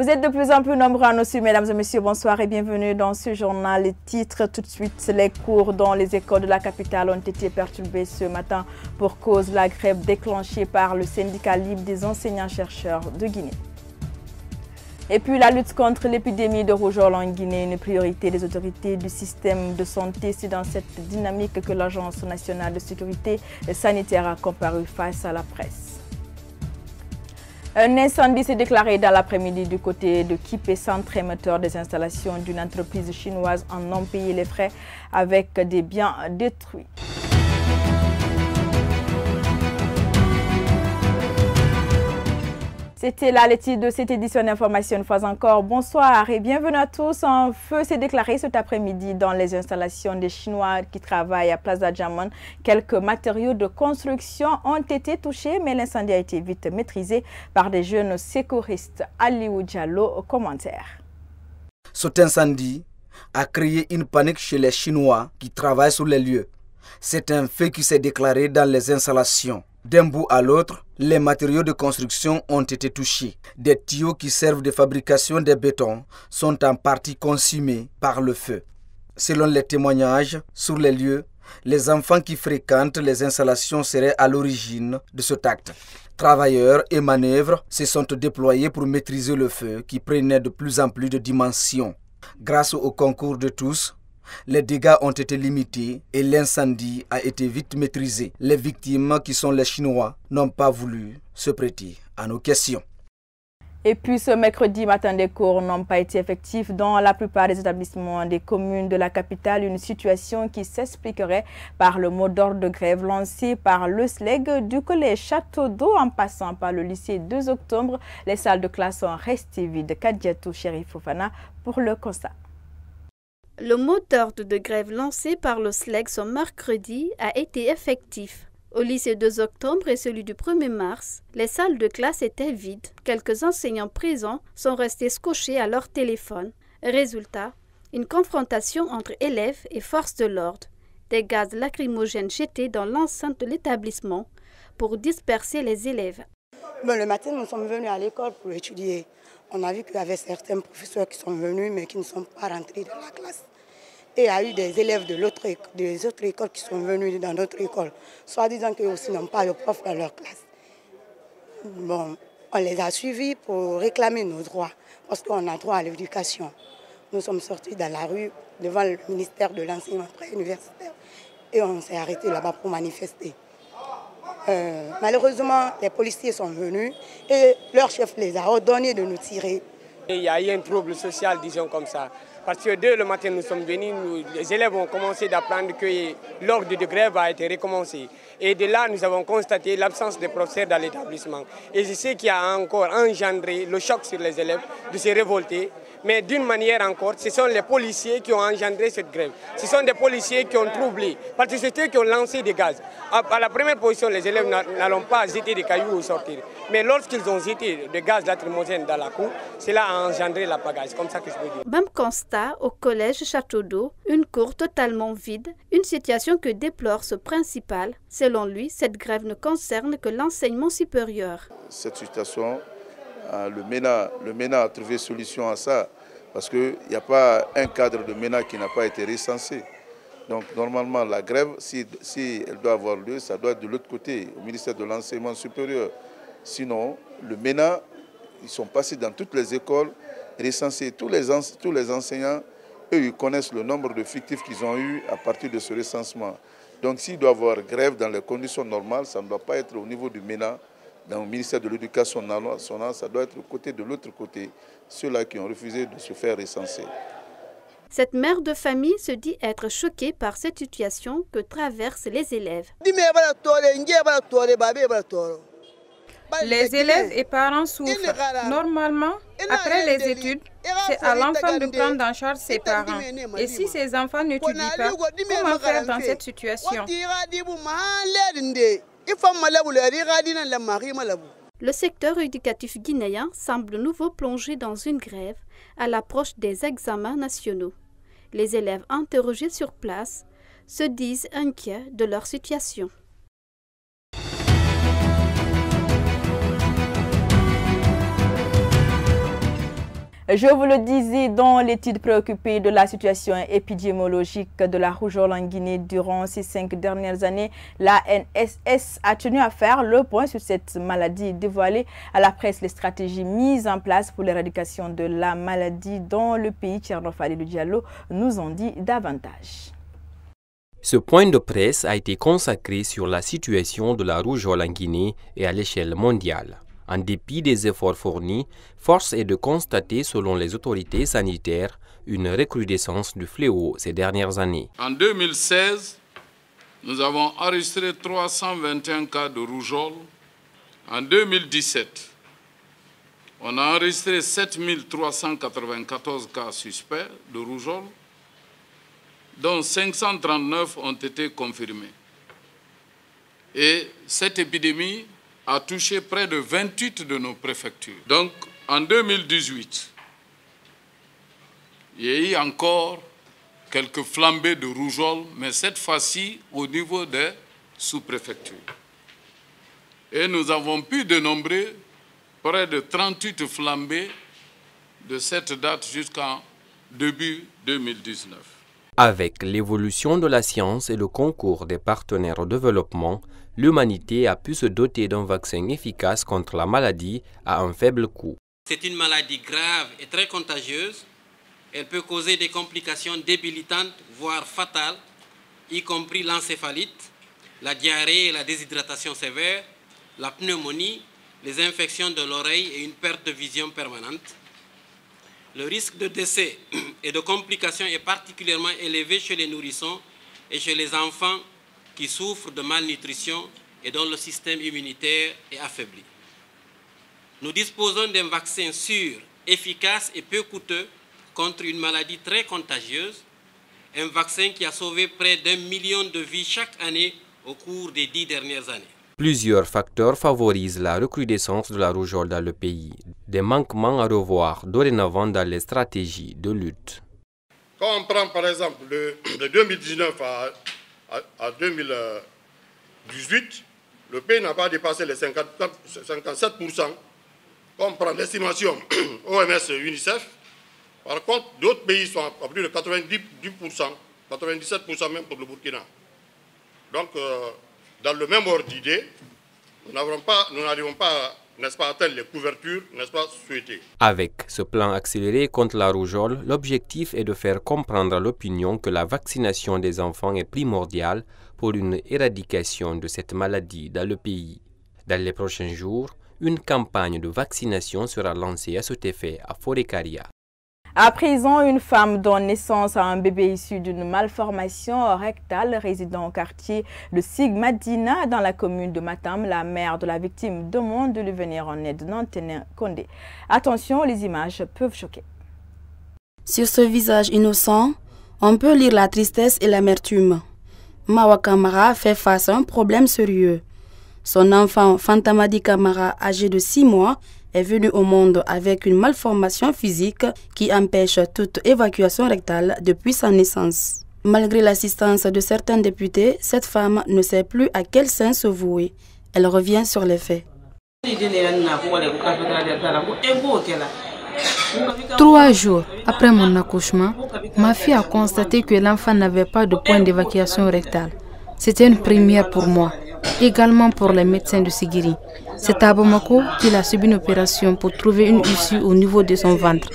Vous êtes de plus en plus nombreux à nous suivre, mesdames et messieurs. Bonsoir et bienvenue dans ce journal. Les titres tout de suite. Les cours dans les écoles de la capitale ont été perturbés ce matin pour cause de la grève déclenchée par le syndicat libre des enseignants-chercheurs de Guinée. Et puis la lutte contre l'épidémie de rougeole en Guinée, une priorité des autorités du système de santé. C'est dans cette dynamique que l'Agence nationale de sécurité sanitaire a comparu face à la presse. Un incendie s'est déclaré dans l'après-midi du côté de Kipé, centre émetteur des installations d'une entreprise chinoise en ont payé les frais avec des biens détruits. C'était là les titres de cette édition d'information. Une fois encore, bonsoir et bienvenue à tous. Un feu s'est déclaré cet après-midi dans les installations des Chinois qui travaillent à Plaza Jamon. Quelques matériaux de construction ont été touchés, mais l'incendie a été vite maîtrisé par des jeunes secouristes. Aliou Diallo au commentaire. Cet incendie a créé une panique chez les Chinois qui travaillent sur les lieux. C'est un fait qui s'est déclaré dans les installations. D'un bout à l'autre, les matériaux de construction ont été touchés. Des tuyaux qui servent de fabrication des bétons sont en partie consumés par le feu. Selon les témoignages sur les lieux, les enfants qui fréquentent les installations seraient à l'origine de cet acte. Travailleurs et manœuvres se sont déployés pour maîtriser le feu qui prenait de plus en plus de dimensions. Grâce au concours de tous, les dégâts ont été limités et l'incendie a été vite maîtrisé. Les victimes, qui sont les Chinois, n'ont pas voulu se prêter à nos questions. Et puis ce mercredi matin, des cours n'ont pas été effectifs dans la plupart des établissements des communes de la capitale. Une situation qui s'expliquerait par le mot d'ordre de grève lancé par le SLEG du collège Château d'Eau en passant par le lycée 2 octobre. Les salles de classe sont restées vides. Kadiatou Chérif Fofana pour le constat. Le mot d'ordre de grève lancé par le SLEG ce mercredi a été effectif. Au lycée 2 octobre et celui du 1er mars, les salles de classe étaient vides. Quelques enseignants présents sont restés scotchés à leur téléphone. Résultat, une confrontation entre élèves et forces de l'ordre. Des gaz lacrymogènes jetés dans l'enceinte de l'établissement pour disperser les élèves. Le matin, nous sommes venus à l'école pour étudier. On a vu qu'il y avait certains professeurs qui sont venus mais qui ne sont pas rentrés dans la classe. Et il y a eu des élèves des autres écoles qui sont venus dans notre école, soit disant qu'eux aussi n'ont pas de prof dans leur classe. Bon, on les a suivis pour réclamer nos droits, parce qu'on a droit à l'éducation. Nous sommes sortis dans la rue devant le ministère de l'enseignement préuniversitaire et on s'est arrêté là-bas pour manifester. Malheureusement, les policiers sont venus et leur chef les a ordonnés de nous tirer. Il y a eu un trouble social, disons comme ça. Parce que dès le matin, nous sommes venus, les élèves ont commencé d'apprendre que l'ordre de grève a été recommencé. Et de là, nous avons constaté l'absence de professeurs dans l'établissement. Et c'est ce qui a encore engendré le choc sur les élèves de se révolter. Mais d'une manière encore, ce sont les policiers qui ont engendré cette grève. Ce sont des policiers qui ont troublé, parce que c'est eux qui ont lancé des gaz. À la première position, les élèves n'allont pas jeter des cailloux au sortir. Mais lorsqu'ils ont jeté des gaz lacrymogènes dans la cour, cela a engendré la pagaille. C'est comme ça que je peux dire. Même constat au collège Château d'Eau, une cour totalement vide, une situation que déplore ce principal. Selon lui, cette grève ne concerne que l'enseignement supérieur. Cette situation, le MENA a trouvé solution à ça, parce qu'il n'y a pas un cadre de MENA qui n'a pas été recensé. Donc normalement la grève, si elle doit avoir lieu, ça doit être de l'autre côté, au ministère de l'enseignement supérieur. Sinon, le MENA, ils sont passés dans toutes les écoles, recensés tous les enseignants, eux ils connaissent le nombre de fictifs qu'ils ont eu à partir de ce recensement. Donc s'il doit y avoir grève dans les conditions normales, ça ne doit pas être au niveau du MENA, dans le ministère de l'Éducation nationale, ça doit être de l'autre côté, ceux-là qui ont refusé de se faire recenser. Cette mère de famille se dit être choquée par cette situation que traversent les élèves. Les élèves et parents souffrent. Normalement, après les études, c'est à l'enfant de prendre en charge ses parents. Et si ces enfants n'étudient pas, comment faire dans cette situation? Le secteur éducatif guinéen semble nouveau plongé dans une grève à l'approche des examens nationaux. Les élèves interrogés sur place se disent inquiets de leur situation. Je vous le disais, dans l'étude préoccupée de la situation épidémiologique de la rougeole en Guinée durant ces 5 dernières années, la NSS a tenu à faire le point sur cette maladie et dévoiler à la presse les stratégies mises en place pour l'éradication de la maladie dans le pays. Thierno Falilou Diallo nous en dit davantage. Ce point de presse a été consacré sur la situation de la rougeole en Guinée et à l'échelle mondiale. En dépit des efforts fournis, force est de constater, selon les autorités sanitaires, une recrudescence du fléau ces dernières années. En 2016, nous avons enregistré 321 cas de rougeole. En 2017, on a enregistré 7394 cas suspects de rougeole, dont 539 ont été confirmés. Et cette épidémie a touché près de 28 de nos préfectures. Donc, en 2018, il y a eu encore quelques flambées de rougeole, mais cette fois-ci au niveau des sous-préfectures. Et nous avons pu dénombrer près de 38 flambées de cette date jusqu'en début 2019. Avec l'évolution de la science et le concours des partenaires au développement, l'humanité a pu se doter d'un vaccin efficace contre la maladie à un faible coût. C'est une maladie grave et très contagieuse. Elle peut causer des complications débilitantes, voire fatales, y compris l'encéphalite, la diarrhée et la déshydratation sévère, la pneumonie, les infections de l'oreille et une perte de vision permanente. Le risque de décès et de complications est particulièrement élevé chez les nourrissons et chez les enfants qui souffrent de malnutrition et dont le système immunitaire est affaibli. Nous disposons d'un vaccin sûr, efficace et peu coûteux contre une maladie très contagieuse, un vaccin qui a sauvé près d'1 million de vies chaque année au cours des 10 dernières années. Plusieurs facteurs favorisent la recrudescence de la rougeole dans le pays. Des manquements à revoir dorénavant dans les stratégies de lutte. Quand on prend par exemple de 2019 à 2018, le pays n'a pas dépassé les 57%. Quand on prend l'estimation OMS et UNICEF, par contre, d'autres pays sont à plus de 90%, 97% même pour le Burkina. Donc, dans le même ordre d'idée, nous n'arrivons pas, n'est-ce pas, à atteindre les couvertures, n'est-ce pas, souhaitées. Avec ce plan accéléré contre la rougeole, l'objectif est de faire comprendre à l'opinion que la vaccination des enfants est primordiale pour une éradication de cette maladie dans le pays. Dans les prochains jours, une campagne de vaccination sera lancée à cet effet à Forêt-Caria. À présent, une femme donne naissance à un bébé issu d'une malformation rectale résidant au quartier de Sigmadina dans la commune de Matam. La mère de la victime demande de lui venir en aide. Nantenin Kondé. Attention, les images peuvent choquer. Sur ce visage innocent, on peut lire la tristesse et l'amertume. Mawa Kamara fait face à un problème sérieux. Son enfant Fantamadi Kamara, âgé de 6 mois, est venu au monde avec une malformation physique qui empêche toute évacuation rectale depuis sa naissance. Malgré l'assistance de certains députés, cette femme ne sait plus à quel sein se vouer. Elle revient sur les faits. 3 jours après mon accouchement, ma fille a constaté que l'enfant n'avait pas de point d'évacuation rectale. C'était une première pour moi, également pour les médecins de Sigiri. C'est à Bamako qu'il a subi une opération pour trouver une issue au niveau de son ventre.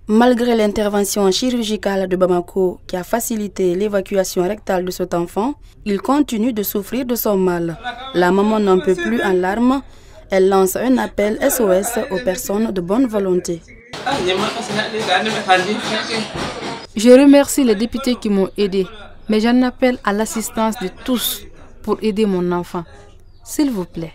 Malgré l'intervention chirurgicale de Bamako qui a facilité l'évacuation rectale de cet enfant, il continue de souffrir de son mal. La maman n'en peut plus en larmes. Elle lance un appel SOS aux personnes de bonne volonté. Je remercie les députés qui m'ont aidé, mais j'en appelle à l'assistance de tous pour aider mon enfant. S'il vous plaît.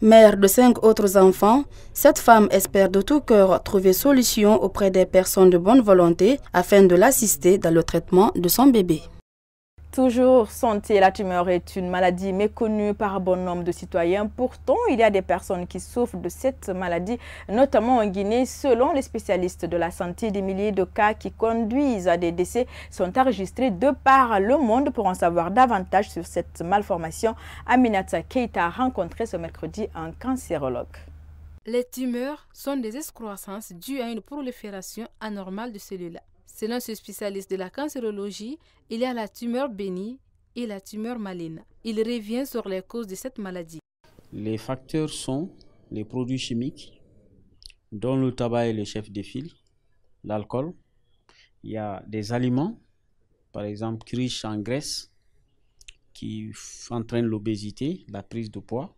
Mère de 5 autres enfants, cette femme espère de tout cœur trouver solution auprès des personnes de bonne volonté afin de l'assister dans le traitement de son bébé. Toujours santé, la tumeur est une maladie méconnue par bon nombre de citoyens. Pourtant, il y a des personnes qui souffrent de cette maladie, notamment en Guinée. Selon les spécialistes de la santé, des milliers de cas qui conduisent à des décès sont enregistrés de par le monde. Pour en savoir davantage sur cette malformation, Aminata Keita a rencontré ce mercredi un cancérologue. Les tumeurs sont des excroissances dues à une prolifération anormale de cellules. Selon ce spécialiste de la cancérologie, il y a la tumeur bénigne et la tumeur maligne. Il revient sur les causes de cette maladie. Les facteurs sont les produits chimiques, dont le tabac est le chef de file, l'alcool. Il y a des aliments, par exemple riches en graisse, qui entraînent l'obésité, la prise de poids.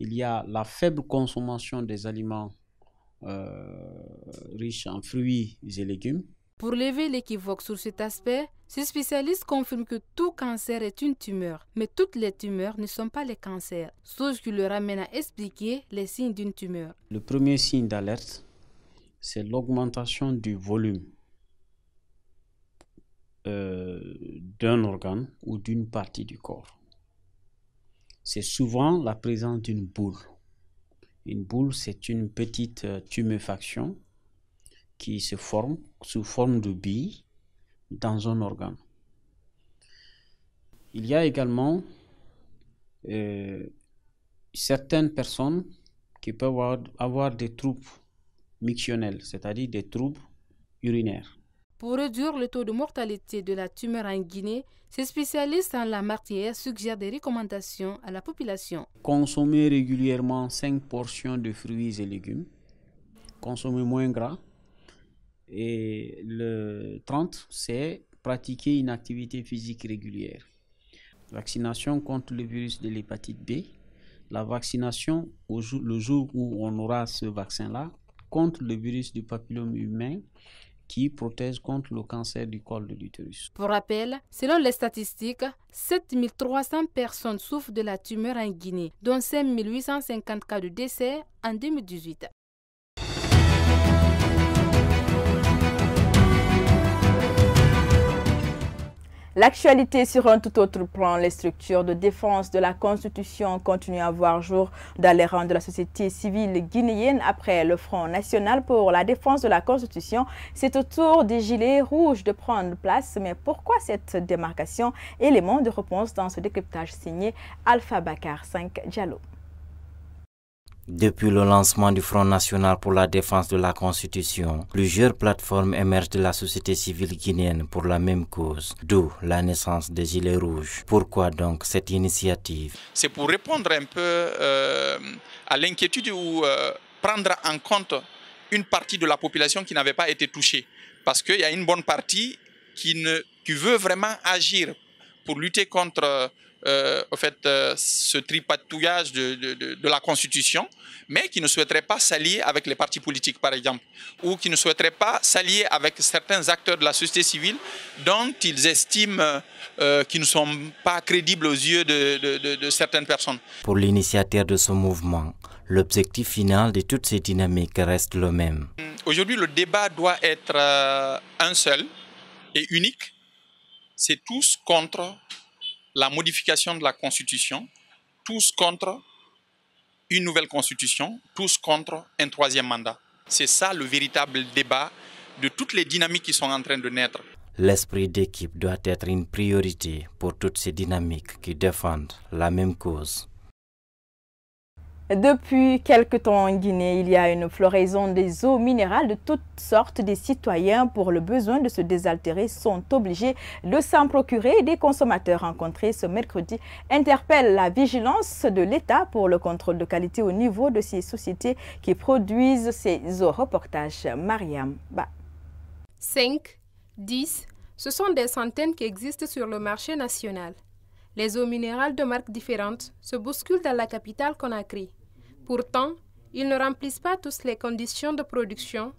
Il y a la faible consommation des aliments riches en fruits et légumes. Pour lever l'équivoque sur cet aspect, ce spécialiste confirme que tout cancer est une tumeur, mais toutes les tumeurs ne sont pas les cancers, chose qui le ramène à expliquer les signes d'une tumeur. Le premier signe d'alerte, c'est l'augmentation du volume d'un organe ou d'une partie du corps. C'est souvent la présence d'une boule. Une boule, c'est une petite tuméfaction qui se forme sous forme de bille dans un organe. Il y a également certaines personnes qui peuvent avoir des troubles mictionnels, c'est-à-dire des troubles urinaires. Pour réduire le taux de mortalité de la tumeur en Guinée, ces spécialistes en la matière suggèrent des recommandations à la population. Consommer régulièrement 5 portions de fruits et légumes, consommer moins gras. Et le 30, c'est pratiquer une activité physique régulière. Vaccination contre le virus de l'hépatite B. La vaccination, le jour où on aura ce vaccin-là, contre le virus du papillome humain qui protège contre le cancer du col de l'utérus. Pour rappel, selon les statistiques, 7300 personnes souffrent de la tumeur en Guinée, dont 5850 cas de décès en 2018. L'actualité sur un tout autre plan, les structures de défense de la Constitution continuent à voir jour dans les rangs de la société civile guinéenne. Après le Front national pour la défense de la Constitution, c'est au tour des Gilets rouges de prendre place. Mais pourquoi cette démarcation? Élément de réponse dans ce décryptage signé Alpha Bakar 5 Diallo. Depuis le lancement du Front national pour la défense de la Constitution, plusieurs plateformes émergent de la société civile guinéenne pour la même cause, d'où la naissance des Gilets rouges. Pourquoi donc cette initiative? C'est pour répondre un peu à l'inquiétude ou prendre en compte une partie de la population qui n'avait pas été touchée. Parce qu'il y a une bonne partie qui veut vraiment agir pour lutter contre ce tripatouillage de la Constitution, mais qui ne souhaiterait pas s'allier avec les partis politiques, par exemple, ou qui ne souhaiterait pas s'allier avec certains acteurs de la société civile dont ils estiment qu'ils ne sont pas crédibles aux yeux de certaines personnes. Pour l'initiateur de ce mouvement, l'objectif final de toutes ces dynamiques reste le même. Aujourd'hui, le débat doit être un seul et unique. C'est tous contre la modification de la Constitution, tous contre une nouvelle Constitution, tous contre un troisième mandat. C'est ça le véritable débat de toutes les dynamiques qui sont en train de naître. L'esprit d'équipe doit être une priorité pour toutes ces dynamiques qui défendent la même cause. Depuis quelque temps en Guinée, il y a une floraison des eaux minérales de toutes sortes. Des citoyens, pour le besoin de se désaltérer, sont obligés de s'en procurer. Des consommateurs rencontrés ce mercredi interpellent la vigilance de l'État pour le contrôle de qualité au niveau de ces sociétés qui produisent ces eaux. Reportage Mariam Ba. 5, 10, ce sont des centaines qui existent sur le marché national. Les eaux minérales de marques différentes se bousculent dans la capitale Conakry. Pourtant, ils ne remplissent pas tous les conditions de production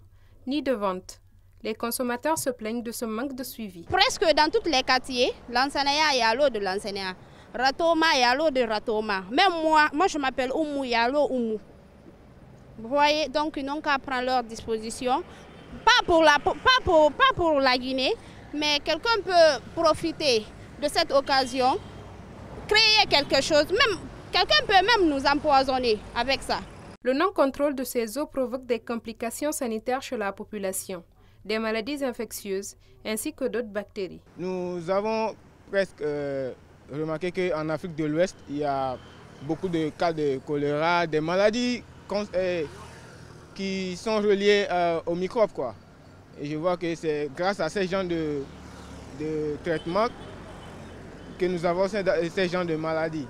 ni de vente. Les consommateurs se plaignent de ce manque de suivi. Presque dans tous les quartiers, l'enseignant, il y a l'eau de l'enseignant. Ratoma, il y a l'eau de Ratoma. Même moi je m'appelle Oumou, il y a l'eau Oumou. Vous voyez, donc ils n'ont qu'à prendre leur disposition. Pas pour la Guinée, mais quelqu'un peut profiter de cette occasion, créer quelque chose. Même quelqu'un peut même nous empoisonner avec ça. Le non-contrôle de ces eaux provoque des complications sanitaires chez la population, des maladies infectieuses ainsi que d'autres bactéries. Nous avons presque remarqué qu'en Afrique de l'Ouest, il y a beaucoup de cas de choléra, des maladies qui sont reliées aux microbes, quoi. Et je vois que c'est grâce à ces genres de traitements que nous avons ces genres de maladies.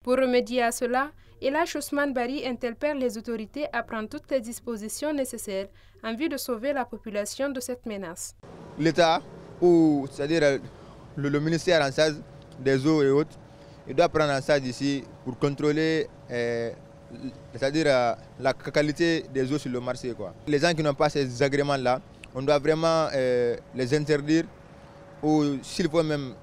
Pour remédier à cela, Elash Ousmane Bari interpelle les autorités à prendre toutes les dispositions nécessaires en vue de sauver la population de cette menace. L'État, ou c'est-à-dire le ministère en charge des eaux et autres, il doit prendre en charge ici pour contrôler c'est-à-dire la qualité des eaux sur le marché, quoi. Les gens qui n'ont pas ces agréments-là, on doit vraiment les interdire ou s'il faut même,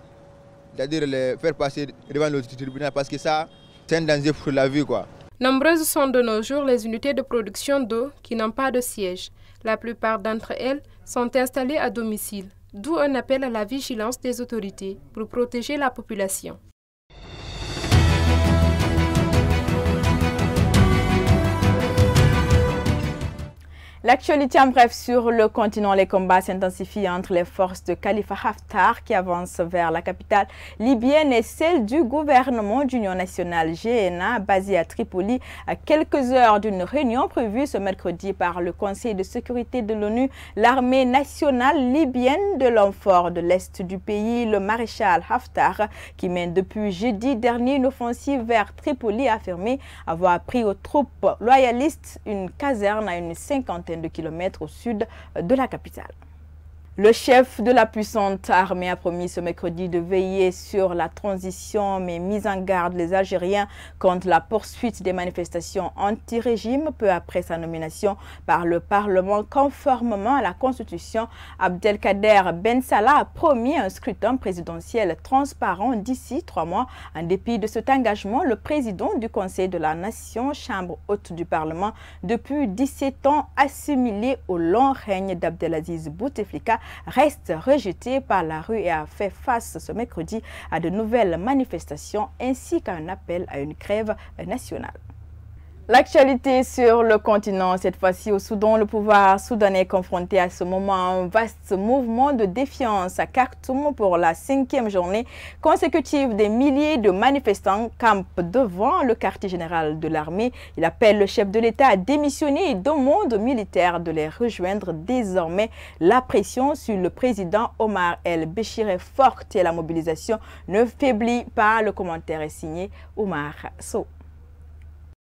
c'est-à-dire les faire passer devant le tribunal parce que ça, c'est un danger pour la vie, quoi. Nombreuses sont de nos jours les unités de production d'eau qui n'ont pas de siège. La plupart d'entre elles sont installées à domicile, d'où un appel à la vigilance des autorités pour protéger la population. L'actualité en bref sur le continent, les combats s'intensifient entre les forces de Khalifa Haftar qui avancent vers la capitale libyenne et celle du gouvernement d'union nationale GNA basé à Tripoli à quelques heures d'une réunion prévue ce mercredi par le Conseil de sécurité de l'ONU. L'armée nationale libyenne de l'Enfort de l'Est du pays, le maréchal Haftar, qui mène depuis jeudi dernier une offensive vers Tripoli, a affirmé avoir pris aux troupes loyalistes une caserne à une cinquantaine de kilomètres au sud de la capitale. Le chef de la puissante armée a promis ce mercredi de veiller sur la transition, mais mis en garde les Algériens contre la poursuite des manifestations anti-régime peu après sa nomination par le Parlement conformément à la Constitution. Abdelkader Ben Salah a promis un scrutin présidentiel transparent d'ici 3 mois. En dépit de cet engagement, le président du Conseil de la Nation, chambre haute du Parlement, depuis 17 ans assimilé au long règne d'Abdelaziz Bouteflika, reste rejeté par la rue et a fait face ce mercredi à de nouvelles manifestations ainsi qu'à un appel à une grève nationale. L'actualité sur le continent, cette fois-ci au Soudan, le pouvoir soudanais est confronté à ce moment à un vaste mouvement de défiance à Khartoum pour la 5e journée consécutive. Des milliers de manifestants campent devant le quartier général de l'armée. Il appelle le chef de l'État à démissionner et demande aux militaires de les rejoindre. Désormais, la pression sur le président Omar el-Béchir est forte et la mobilisation ne faiblit pas. Le commentaire est signé Omar Sow.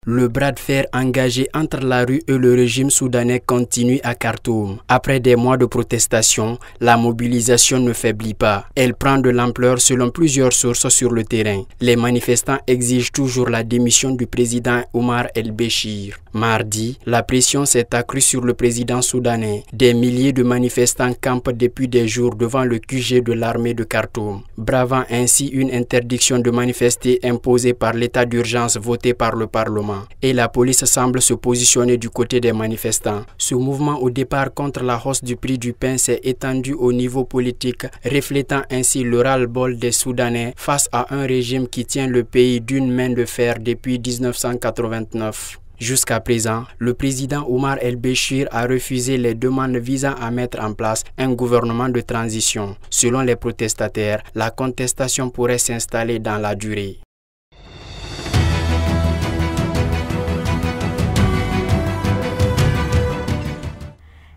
Le bras de fer engagé entre la rue et le régime soudanais continue à Khartoum. Après des mois de protestation, la mobilisation ne faiblit pas. Elle prend de l'ampleur selon plusieurs sources sur le terrain. Les manifestants exigent toujours la démission du président Omar el-Béchir. Mardi, la pression s'est accrue sur le président soudanais. Des milliers de manifestants campent depuis des jours devant le QG de l'armée de Khartoum, bravant ainsi une interdiction de manifester imposée par l'état d'urgence voté par le Parlement. Et la police semble se positionner du côté des manifestants. Ce mouvement au départ contre la hausse du prix du pain s'est étendu au niveau politique, reflétant ainsi le ras-le-bol des Soudanais face à un régime qui tient le pays d'une main de fer depuis 1989. Jusqu'à présent, le président Omar el-Béchir a refusé les demandes visant à mettre en place un gouvernement de transition. Selon les protestataires, la contestation pourrait s'installer dans la durée.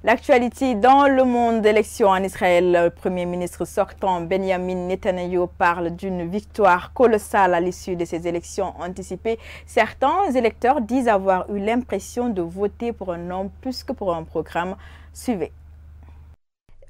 L'actualité dans le monde d'élections en Israël, le Premier ministre sortant Benjamin Netanyahu parle d'une victoire colossale à l'issue de ces élections anticipées. Certains électeurs disent avoir eu l'impression de voter pour un homme plus que pour un programme. Suivez.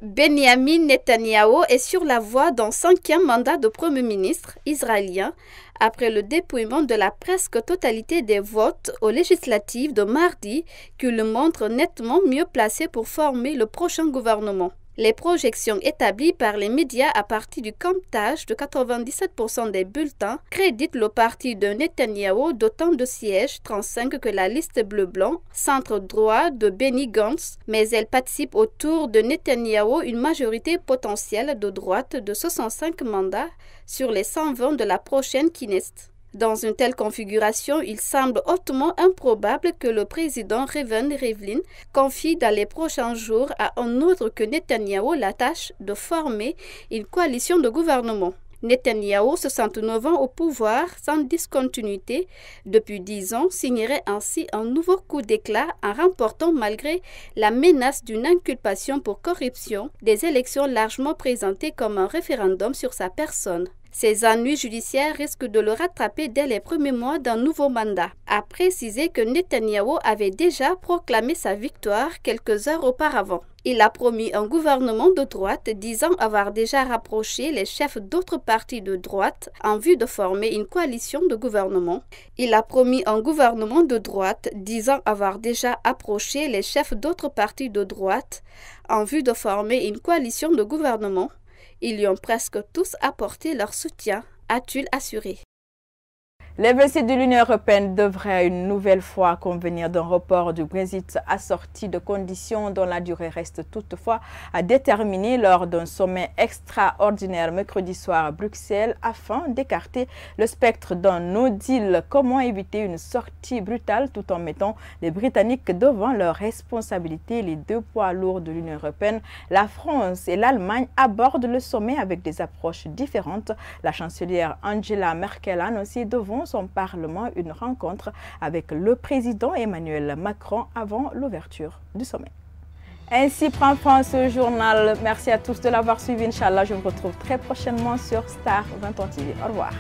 Benjamin Netanyahu est sur la voie d'un 5e mandat de Premier ministre israélien après le dépouillement de la presque totalité des votes aux législatives de mardi qui le montre nettement mieux placé pour former le prochain gouvernement. Les projections établies par les médias à partir du comptage de 97% des bulletins créditent le parti de Netanyahou d'autant de sièges, 35 que la liste bleu-blanc, centre-droit de Benny Gantz, mais elle participe autour de Netanyahou une majorité potentielle de droite de 65 mandats sur les 120 de la prochaine Knesset. Dans une telle configuration, il semble hautement improbable que le président Reuven Rivlin confie dans les prochains jours à un autre que Netanyahou la tâche de former une coalition de gouvernement. Netanyahou, 69 ans au pouvoir sans discontinuité depuis 10 ans, signerait ainsi un nouveau coup d'éclat en remportant malgré la menace d'une inculpation pour corruption des élections largement présentées comme un référendum sur sa personne. Ces ennuis judiciaires risquent de le rattraper dès les premiers mois d'un nouveau mandat. A précisé que Netanyahou avait déjà proclamé sa victoire quelques heures auparavant. Il a promis un gouvernement de droite, disant avoir déjà rapproché les chefs d'autres partis de droite en vue de former une coalition de gouvernement. Il a promis un gouvernement de droite, disant avoir déjà approché les chefs d'autres partis de droite en vue de former une coalition de gouvernement. Ils lui ont presque tous apporté leur soutien, a-t-il assuré. Les 27 de l'Union européenne devraient une nouvelle fois convenir d'un report du Brexit assorti de conditions dont la durée reste toutefois à déterminer lors d'un sommet extraordinaire mercredi soir à Bruxelles afin d'écarter le spectre d'un no deal. Comment éviter une sortie brutale tout en mettant les Britanniques devant leurs responsabilités? Les deux poids lourds de l'Union européenne, la France et l'Allemagne, abordent le sommet avec des approches différentes. La chancelière Angela Merkel a annoncé devant son Parlement une rencontre avec le président Emmanuel Macron avant l'ouverture du sommet. Ainsi prend fin ce journal. Merci à tous de l'avoir suivi. Inch'Allah, je vous retrouve très prochainement sur Star 20 TV. Au revoir.